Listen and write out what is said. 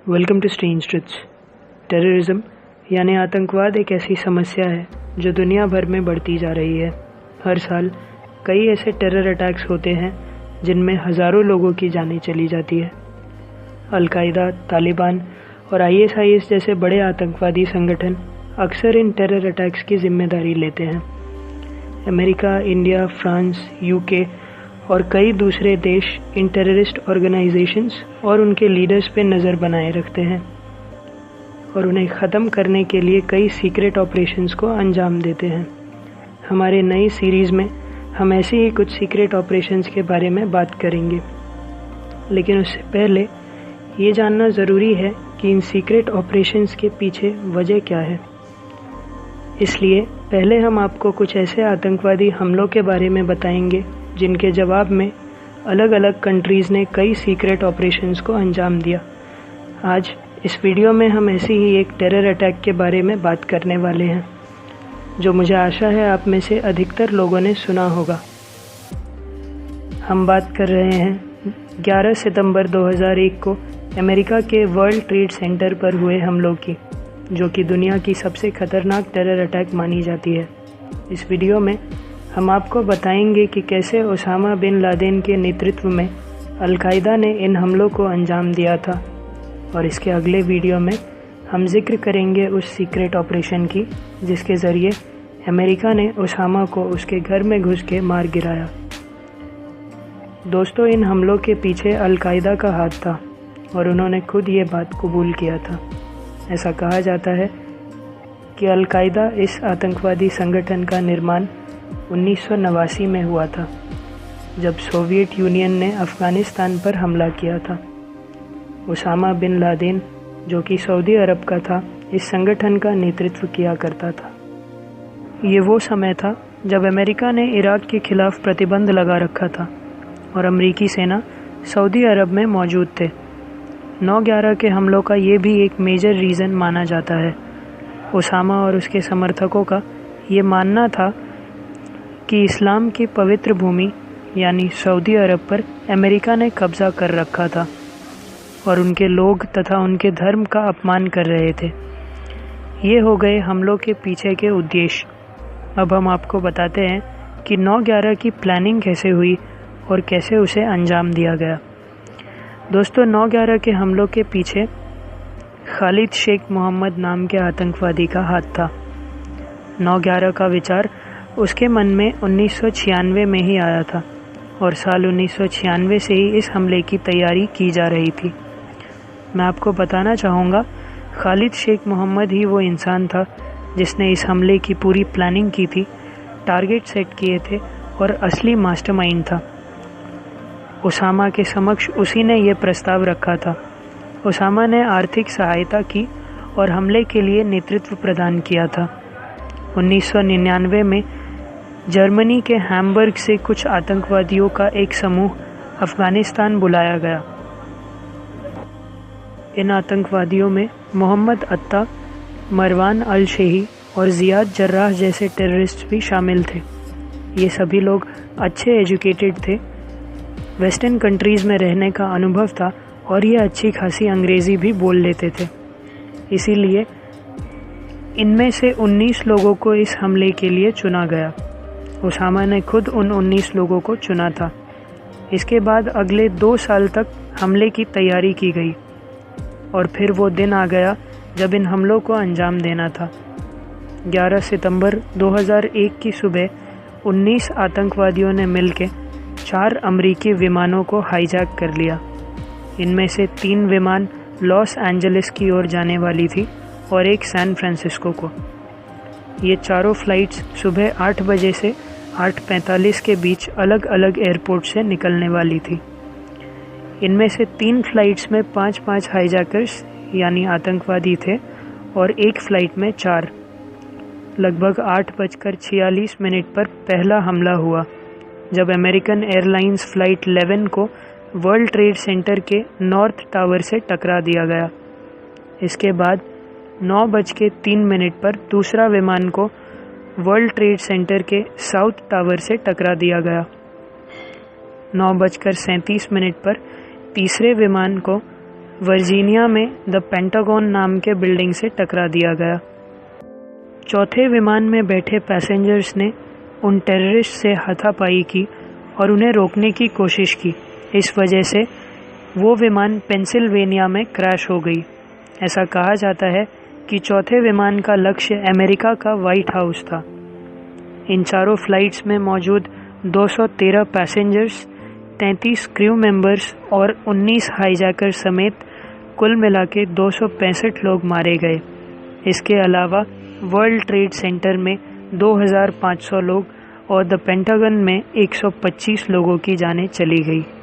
Welcome to strange truths. Terrorism यानी आतंकवाद एक ऐसी समस्या है जो दुनिया भर में बढ़ती जा रही है। हर साल कई ऐसे टेरर अटैक्स होते हैं जिनमें हज़ारों लोगों की जानें चली जाती है। अल-कायदा, तालिबान और ISIS जैसे बड़े आतंकवादी संगठन अक्सर इन टेरर अटैक्स की जिम्मेदारी लेते हैं। अमेरिका, इंडिया, फ्रांस, UK और कई दूसरे देश इन टेररिस्ट ऑर्गेनाइजेशंस और उनके लीडर्स पे नज़र बनाए रखते हैं और उन्हें ख़त्म करने के लिए कई सीक्रेट ऑपरेशंस को अंजाम देते हैं। हमारे नई सीरीज़ में हम ऐसे ही कुछ सीक्रेट ऑपरेशंस के बारे में बात करेंगे, लेकिन उससे पहले ये जानना ज़रूरी है कि इन सीक्रेट ऑपरेशंस के पीछे वजह क्या है। इसलिए पहले हम आपको कुछ ऐसे आतंकवादी हमलों के बारे में बताएंगे जिनके जवाब में अलग अलग कंट्रीज़ ने कई सीक्रेट ऑपरेशंस को अंजाम दिया। आज इस वीडियो में हम ऐसी ही एक टेरर अटैक के बारे में बात करने वाले हैं जो मुझे आशा है आप में से अधिकतर लोगों ने सुना होगा। हम बात कर रहे हैं 11 सितंबर 2001 को अमेरिका के वर्ल्ड ट्रेड सेंटर पर हुए हमलों की, जो कि दुनिया की सबसे खतरनाक टेरर अटैक मानी जाती है। इस वीडियो में हम आपको बताएंगे कि कैसे ओसामा बिन लादेन के नेतृत्व में अल-कायदा ने इन हमलों को अंजाम दिया था, और इसके अगले वीडियो में हम जिक्र करेंगे उस सीक्रेट ऑपरेशन की जिसके ज़रिए अमेरिका ने ओसामा को उसके घर में घुस के मार गिराया। दोस्तों, इन हमलों के पीछे अल-कायदा का हाथ था और उन्होंने खुद ये बात कबूल किया था। ऐसा कहा जाता है कि अल-कायदा इस आतंकवादी संगठन का निर्माण 1989 में हुआ था, जब सोवियत यूनियन ने अफ़गानिस्तान पर हमला किया था। ओसामा बिन लादेन, जो कि सऊदी अरब का था, इस संगठन का नेतृत्व किया करता था। ये वो समय था जब अमेरिका ने इराक के खिलाफ प्रतिबंध लगा रखा था और अमेरिकी सेना सऊदी अरब में मौजूद थे। 9/11 के हमलों का ये भी एक मेजर रीज़न माना जाता है। ओसामा और उसके समर्थकों का ये मानना था कि इस्लाम की पवित्र भूमि यानी सऊदी अरब पर अमेरिका ने कब्ज़ा कर रखा था और उनके लोग तथा उनके धर्म का अपमान कर रहे थे। ये हो गए हमलों के पीछे के उद्देश्य। अब हम आपको बताते हैं कि 9/11 की प्लानिंग कैसे हुई और कैसे उसे अंजाम दिया गया। दोस्तों, 9/11 के हमलों के पीछे खालिद शेख मोहम्मद नाम के आतंकवादी का हाथ था। 9/11 का विचार उसके मन में 1996 में ही आया था और साल 1996 से ही इस हमले की तैयारी की जा रही थी। मैं आपको बताना चाहूँगा, खालिद शेख मोहम्मद ही वो इंसान था जिसने इस हमले की पूरी प्लानिंग की थी, टारगेट सेट किए थे और असली मास्टरमाइंड था। ओसामा के समक्ष उसी ने ये प्रस्ताव रखा था। ओसामा ने आर्थिक सहायता की और हमले के लिए नेतृत्व प्रदान किया था। 1999 में जर्मनी के हैम्बर्ग से कुछ आतंकवादियों का एक समूह अफ़गानिस्तान बुलाया गया। इन आतंकवादियों में मोहम्मद अत्ता, मरवान अल-शेही और ज़ियाद जर्राह जैसे टेररिस्ट भी शामिल थे। ये सभी लोग अच्छे एजुकेटेड थे, वेस्टर्न कंट्रीज़ में रहने का अनुभव था और ये अच्छी खासी अंग्रेज़ी भी बोल लेते थे। इसीलिए इनमें से 19 लोगों को इस हमले के लिए चुना गया। ओसामा ने खुद उन 19 लोगों को चुना था। इसके बाद अगले 2 साल तक हमले की तैयारी की गई और फिर वो दिन आ गया जब इन हमलों को अंजाम देना था। 11 सितंबर 2001 की सुबह 19 आतंकवादियों ने मिलकर 4 अमेरिकी विमानों को हाईजैक कर लिया। इनमें से 3 विमान लॉस एंजलिस की ओर जाने वाली थी और एक सैन फ्रांसिस्को को। ये चारों फ्लाइट्स सुबह 8 बजे से 8:45 के बीच अलग अलग एयरपोर्ट से निकलने वाली थी। इनमें से 3 फ्लाइट्स में 5-5 हाईजैकर्स यानी आतंकवादी थे और एक फ़्लाइट में 4। लगभग 8:46 पर पहला हमला हुआ जब अमेरिकन एयरलाइंस फ़्लाइट 11 को वर्ल्ड ट्रेड सेंटर के नॉर्थ टावर से टकरा दिया गया। इसके बाद 9:03 पर दूसरा विमान को वर्ल्ड ट्रेड सेंटर के साउथ टावर से टकरा दिया गया। 9:37 पर तीसरे विमान को वर्जीनिया में द पेंटागन नाम के बिल्डिंग से टकरा दिया गया। चौथे विमान में बैठे पैसेंजर्स ने उन टेररिस्ट से हाथापाई की और उन्हें रोकने की कोशिश की। इस वजह से वो विमान पेंसिल्वेनिया में क्रैश हो गई। ऐसा कहा जाता है कि चौथे विमान का लक्ष्य अमेरिका का व्हाइट हाउस था। इन चारों फ्लाइट्स में मौजूद 213 पैसेंजर्स, 33 क्रू मेंबर्स और 19 हाईजैकर समेत कुल मिला के 265 लोग मारे गए। इसके अलावा वर्ल्ड ट्रेड सेंटर में 2500 लोग और द पेंटागन में 125 लोगों की जानें चली गई।